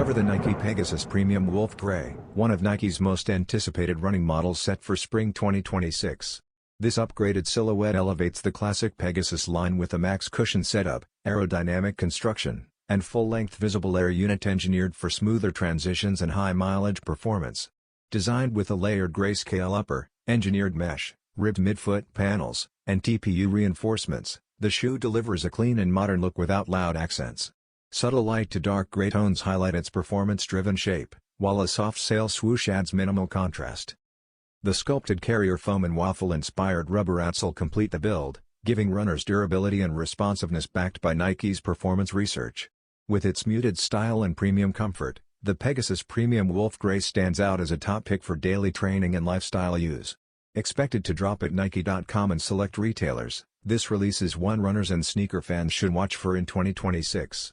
Cover the Nike Pegasus Premium Wolf Grey, one of Nike's most anticipated running models set for spring 2026. This upgraded silhouette elevates the classic Pegasus line with a max cushion setup, aerodynamic construction, and full-length visible air unit engineered for smoother transitions and high-mileage performance. Designed with a layered grayscale upper, engineered mesh, ribbed midfoot panels, and TPU reinforcements, the shoe delivers a clean and modern look without loud accents. Subtle light to dark gray tones highlight its performance-driven shape, while a soft Sail Swoosh adds minimal contrast. The sculpted carrier foam and waffle-inspired rubber outsole complete the build, giving runners durability and responsiveness backed by Nike's performance research. With its muted style and premium comfort, the Pegasus Premium Wolf Grey stands out as a top pick for daily training and lifestyle use. Expected to drop at Nike.com and select retailers, this release is one runners and sneaker fans should watch for in 2026.